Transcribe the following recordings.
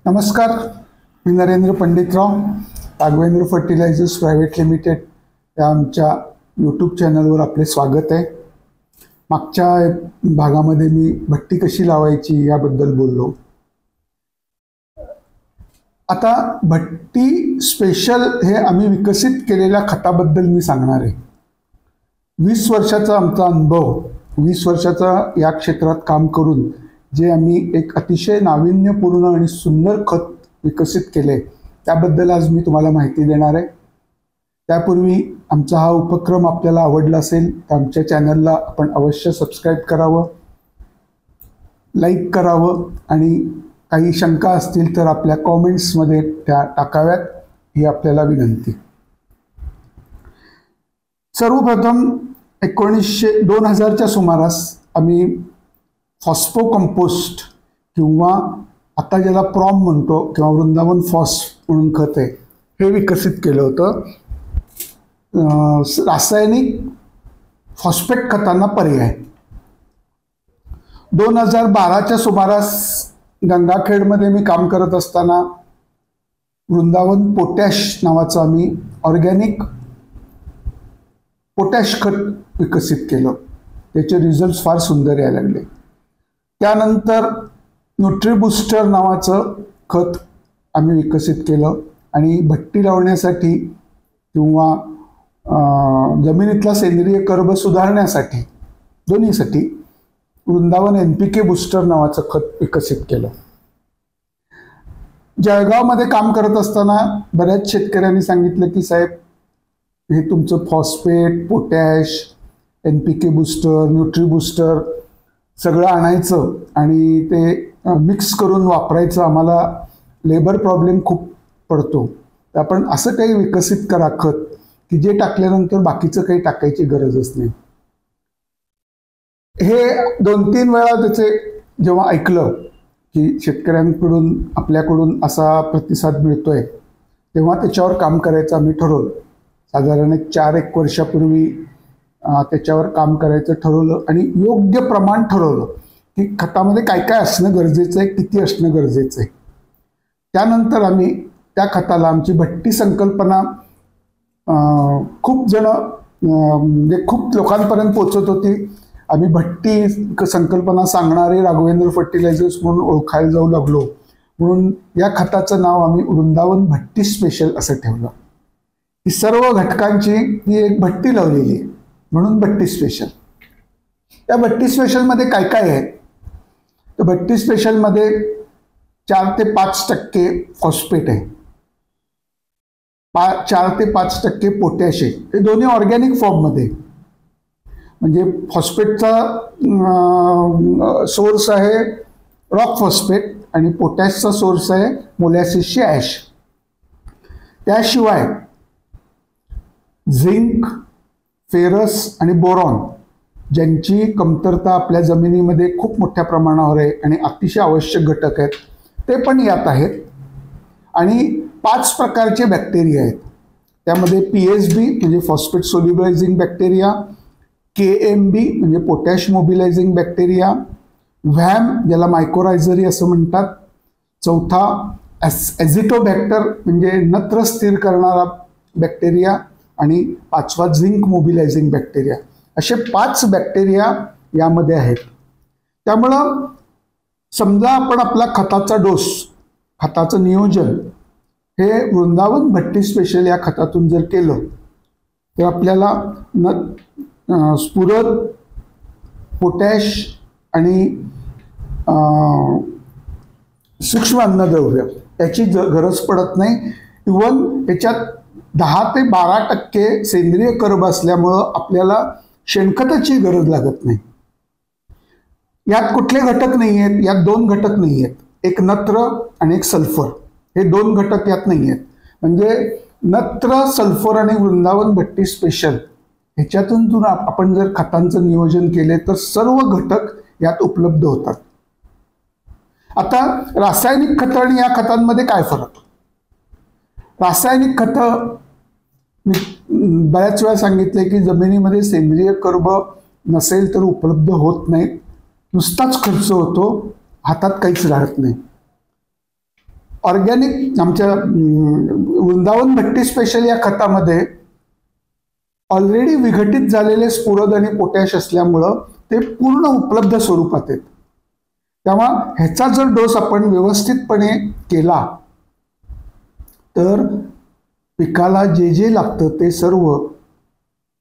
नमस्कार, मी Narendra Panditrao. Raghavendra fertilisers private limited या आमच्या यूट्यूब चॅनलवर आपले स्वागत आहे. मागच्या भागामध्ये मी भट्टी कशी लावायची याबद्दल बोललो. आता भट्टी स्पेशल हे आम्ही विकसित केलेल्या खताबद्दल मी सांगणार आहे. 20 वर्षाचा आमचा अनुभव, 20 वर्षाचा या क्षेत्रात काम करून जे आम्ही एक अतिशय नाविन्यपूर्ण आणि सुंदर खत विकसित केले त्याबद्दल आज मी तुम्हाला माहिती देणार आहे. त्यापूर्वी आमचा हा उपक्रम आपल्याला आवडला असेल तर आमच्या चॅनलला आपण अवश्य सबस्क्राईब करावं, लाईक करावं आणि काही शंका असतील तर आपल्या कॉमेंट्समध्ये त्या टाकाव्यात ही आपल्याला विनंती. सर्वप्रथम 2000च्या सुमारास आम्ही फॉस्फो कंपोस्ट किंवा आता ज्याला प्रॉम म्हणतो किंवा वृंदावन फॉस म्हणून खत आहे हे विकसित केलं होतं. रासायनिक फॉस्फेट खतांना पर्याय. 2012च्या सुमारास गंगाखेडमध्ये मी काम करत असताना वृंदावन पोटॅश नावाचं आम्ही ऑर्गॅनिक पोटॅश खत विकसित केलं. त्याचे रिझल्ट फार सुंदर यायला लागले. त्यानंतर न्यूट्रीबूस्टर नावाचं खत आम्ही विकसित केलं आणि भट्टी लावण्यासाठी किंवा जमिनीतला सेंद्रिय कर्ब सुधारण्यासाठी दोन्हीसाठी वृंदावन NPK बूस्टर नावाचं खत विकसित केलं. जळगावमध्ये काम करत असताना बऱ्याच शेतकऱ्यांनी सांगितलं की साहेब हे तुमचं फॉस्फेट, पोटॅश, NPK बूस्टर, न्यूट्रीबूस्टर सगळं आणायचं आणि ते मिक्स करून वापरायचं, आम्हाला लेबर प्रॉब्लेम खूप पडतो. तर आपण असं काही विकसित करा खत की जे टाकल्यानंतर बाकीचं काही टाकायची गरजच नाही. हे 2-3 वेळा त्याचे जेव्हा ऐकलं की शेतकऱ्यांकडून आपल्याकडून असा प्रतिसाद मिळतोय तेव्हा त्याच्यावर काम करायचं आम्ही ठरवलं. साधारण 4-1 वर्षापूर्वी त्याच्यावर काम करायचं ठरवलं आणि योग्य प्रमाण ठरवलं की खतामध्ये काय काय असणं गरजेचं आहे, किती असणं गरजेचं आहे. त्यानंतर आम्ही त्या खताला आमची भट्टी संकल्पना खूप जण म्हणजे खूप लोकांपर्यंत पोचत होती. आम्ही भट्टी संकल्पना सांगणारे राघवेंद्र फर्टिलायझर्स म्हणून ओळखायला जाऊ लागलो. म्हणून या खताचं नाव आम्ही वृंदावन भट्टी स्पेशल असं ठेवलं. ही सर्व घटकांची ही एक भट्टी लावलेली आहे म्हणून भट्टी स्पेशल. या भट्टी स्पेशलमध्ये काय काय आहे तर भट्टी स्पेशलमध्ये 4 ते 5% फॉस्फेट आहे, 4 ते 5% पोटॅश आहे. हे दोन्ही ऑर्गॅनिक फॉर्ममध्ये. म्हणजे फॉस्फेटचा सोर्स आहे रॉक फॉस्फेट आणि पोटॅशचा सोर्स आहे मोलॅसिसची ॲश. त्याशिवाय झिंक, फेरस आणि बोरॉन ज्यांची कमतरता आपल्या जमिनीमध्ये खूप मोठ्या प्रमाणावर आहे आणि अतिशय आवश्यक घटक आहेत ते पण यात आहेत. आणि 5 प्रकारचे बॅक्टेरिया आहेत. त्यामध्ये PSB म्हणजे फॉस्फेट सोल्युबलायझिंग बॅक्टेरिया, KMB म्हणजे पोटॅश मोबिलायझिंग बॅक्टेरिया, व्हॅम ज्याला मायकोरायझरी असं म्हणतात, चौथा ॲझिटोबॅक्टर म्हणजे नत्र स्थिर करणारा बॅक्टेरिया आणि 5वा झिंक मोबिलायझिंग बॅक्टेरिया. असे 5 बॅक्टेरिया यामध्ये आहेत. त्यामुळं समजा आपण आपला खताचा डोस, खताचं नियोजन हे वृंदावन भट्टी स्पेशल या खतातून जर केलं तर आपल्याला स्फुरद, पोटॅश आणि सूक्ष्म अन्नद्रव्य याची गरज पडत नाही. इव्हन त्याच्यात 10 ते 12% सेंद्रिय कर्ब असल्यामुळं आपल्याला शेणखताची गरज लागत नाही. यात कुठले घटक नाही आहेत, यात 2 घटक नाही आहेत, एक नत्र आणि एक सल्फर. हे 2 घटक यात नाही आहेत. म्हणजे नत्र, सल्फर आणि वृंदावन भट्टी स्पेशल ह्याच्यातून आपण जर खतांचं नियोजन केले तर सर्व घटक यात उपलब्ध होतात. आता रासायनिक खतं आणि या खतांमध्ये काय फरक? रासायनिक खतं मी बऱ्याच वेळा सांगितले की जमिनीमध्ये सेंद्रिय कर्ब नसेल तर उपलब्ध होत नाही, नुसताच खर्च होतो, हातात काहीच राहत नाही. ऑर्गॅनिक आमच्या वृंदावन भट्टी स्पेशल या खतामध्ये ऑलरेडी विघटित झालेले स्फुरद आणि पोटॅश असल्यामुळं ते पूर्ण उपलब्ध स्वरूपात आहेत. तेव्हा ह्याचा जर डोस आपण व्यवस्थितपणे केला तर पिकाला जे जे लागतं ते सर्व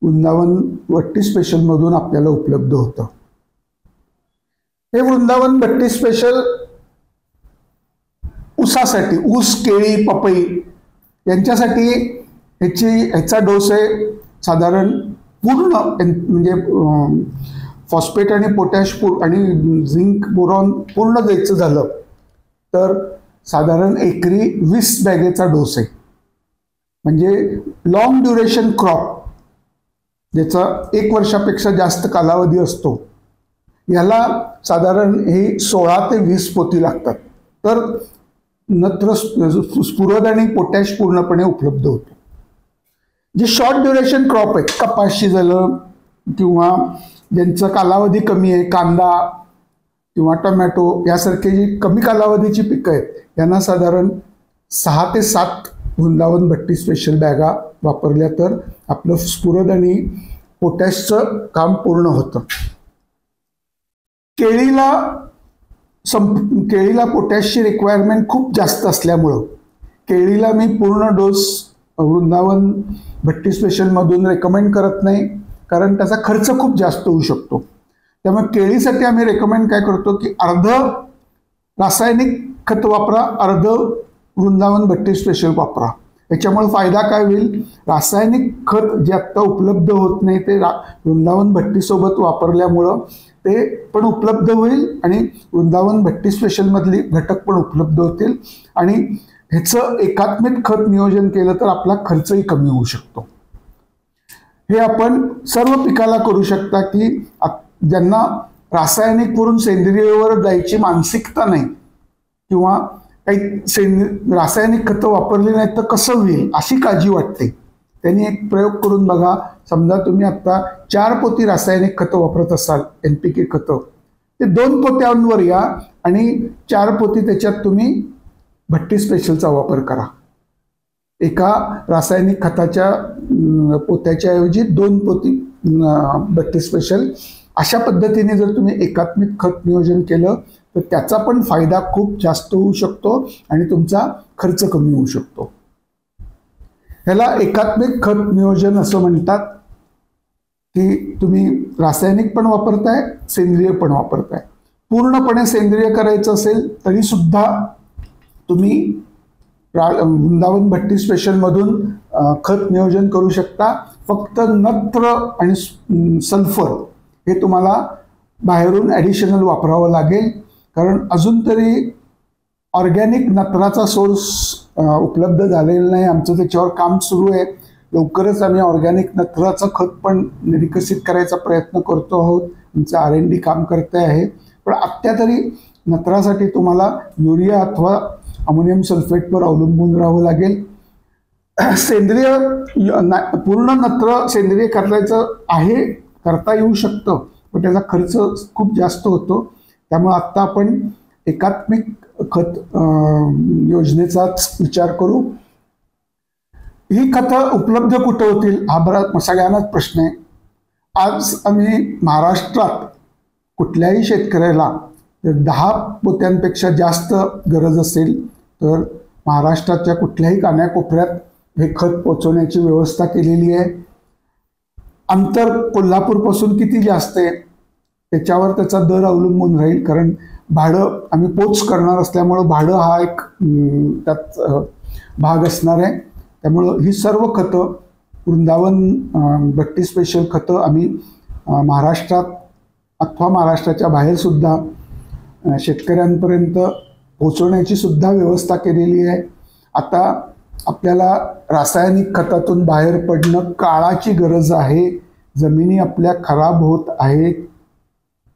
वृंदावन भट्टी स्पेशलमधून आपल्याला उपलब्ध होतं. हे वृंदावन भट्टी स्पेशल ऊसासाठी, ऊस, केळी, पपई यांच्यासाठी ह्याचा डोस आहे साधारण पूर्ण, म्हणजे फॉस्फेट आणि पोटॅश आणि झिंक बोरॉन पूर्ण द्यायचं झालं तर साधारण एकरी 20 बॅगेचा डोस आहे. म्हणजे लॉंग ड्युरेशन क्रॉप ज्याचा 1 वर्षापेक्षा जास्त कालावधी असतो याला साधारण हे 16 ते 20 पोती लागतात. तर नत्र, स्फुरद आणि पोटॅश पूर्णपणे उपलब्ध होतो. जे शॉर्ट ड्युरेशन क्रॉप आहेत, कपाशी झालं किंवा ज्यांचा कालावधी कमी आहे, कांदा किंवा टोमॅटो यासारखे जी कमी कालावधीची पिकं आहेत, यांना साधारण 6 ते 7 वृंदावन भट्टी स्पेशल बॅगा वापरल्या तर आपलं स्फुरद आणि पोटॅशचं काम पूर्ण होतं. केळीला पोटॅशची रिक्वायरमेंट खूप जास्त असल्यामुळं केळीला मी पूर्ण डोस वृंदावन भट्टी स्पेशलमधून रेकमेंड करत नाही, कारण त्याचा खर्च खूप जास्त होऊ शकतो. त्यामुळे केळीसाठी आम्ही रेकमेंड काय करतो की अर्ध रासायनिक खत वापरा, अर्ध वृंदावन भट्टी स्पेशल वापरा. याच्यामुळे फायदा काय होईल, रासायनिक खत जे आत्ता उपलब्ध होत नाही ते वृंदावन भट्टीसोबत वापरल्यामुळं ते पण उपलब्ध होईल आणि वृंदावन भट्टी स्पेशलमधली घटक पण उपलब्ध होतील आणि ह्याचं एकात्मिक खत नियोजन केलं तर आपला खर्चही कमी होऊ शकतो. हे आपण सर्व पिकाला करू शकता की ज्यांना रासायनिक वरून सेंद्रियवर जायची मानसिकता नाही किंवा काही रासायनिक खतं वापरली नाही तर कसं होईल अशी काळजी वाटते, त्यांनी एक प्रयोग करून बघा. समजा तुम्ही आता 4 पोती रासायनिक खतं वापरत असाल, NPK खतं, ते 2 पोत्यांवर या आणि 4 पोती त्याच्यात तुम्ही भट्टी स्पेशलचा वापर करा. एका रासायनिक खताच्या पोत्याच्या ऐवजी 2 पोती भट्टी स्पेशल, अशा पद्धतीने जर तुम्ही एकात्मिक खत नियोजन केलं तर त्याचा पण फायदा खूप जास्त होऊ शकतो आणि तुमचा खर्च कमी होऊ शकतो. ह्याला एकात्मिक खत नियोजन असं म्हणतात की तुम्ही रासायनिक पण वापरताय, सेंद्रिय पण वापरताय. पूर्णपणे सेंद्रिय करायचं असेल तरी सुद्धा तुम्ही वृंदावन भट्टी स्पेशलमधून खत नियोजन करू शकता. फक्त नत्र आणि सल्फर हे तुम्हाला बाहेरून ॲडिशनल वापरावं लागेल, कारण अजून तरी ऑर्गॅनिक नत्राचा सोर्स उपलब्ध झालेला नाही. आमचं त्याच्यावर काम सुरू आहे. लवकरच आम्ही ऑर्गॅनिक नत्राचं खत पण विकसित करायचा प्रयत्न करतो आहोत. आमचं R&D काम करते आहे. पण आत्ता तरी नत्रासाठी तुम्हाला युरिया अथवा अमोनियम सल्फेटवर अवलंबून राहावं लागेल. सेंद्रिय पूर्ण नत्र सेंद्रिय करायचं आहे, करता येऊ शकतं, पण त्याचा खर्च खूप जास्त होतो. त्यामुळे आत्ता आपण एकात्मिक खत योजनेचाच विचार करू. ही खतं उपलब्ध कुठं होतील हा बराच सगळ्यांनाच प्रश्न आहे. आज आम्ही महाराष्ट्रात कुठल्याही शेतकऱ्याला जर 10 पोत्यांपेक्षा जास्त गरज असेल तर महाराष्ट्राच्या कुठल्याही कानाकोपऱ्यात हे खत पोचवण्याची व्यवस्था केलेली आहे. अंतर कोल्हापूरपासून किती जास्त आहे त्याच्यावर त्याचा दर अवलंबून राहील, कारण भाडं आम्ही पोच करणार असल्यामुळं भाडं हा एक त्यात भाग असणार आहे. त्यामुळं ही सर्व खतं वृंदावन भट्टी स्पेशल खतं आम्ही महाराष्ट्रात अथवा महाराष्ट्राच्या बाहेरसुद्धा शेतकऱ्यांपर्यंत पोचवण्याची सुद्धा व्यवस्था केलेली आहे. आता आपल्याला रासायनिक खतातून बाहेर पडणं काळाची गरज आहे. जमिनी आपल्या खराब होत आहेत,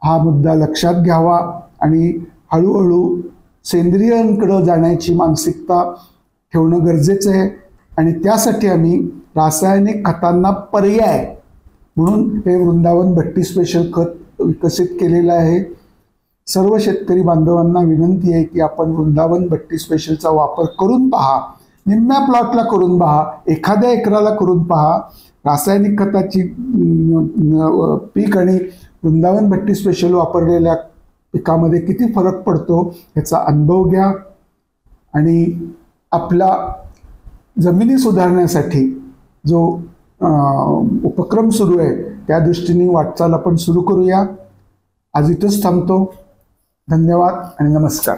हा मुद्दा लक्षात घ्यावा आणि हळूहळू सेंद्रियांकडे जाण्याची मानसिकता ठेवणं गरजेचं आहे. आणि त्यासाठी आम्ही रासायनिक खतांना पर्याय म्हणून हे वृंदावन भट्टी स्पेशल खत विकसित केलेलं आहे. सर्व शेतकरी बांधवांना विनंती आहे की आपण वृंदावन भट्टी स्पेशलचा वापर करून पहा, निम्म्या प्लॉटला करून पहा, एखाद्या एकराला करून पहा. रासायनिक खताची पीक आणि वृंदावन भट्टी स्पेशल वापरलेल्या पिकामध्ये किती फरक पडतो याचा अनुभव घ्या आणि आपला जमिनी सुधारण्यासाठी जो उपक्रम सुरू आहे त्या दृष्टीने वाटचाल आपण सुरू करूया. आज इथंच थांबतो. धन्यवाद आणि नमस्कार.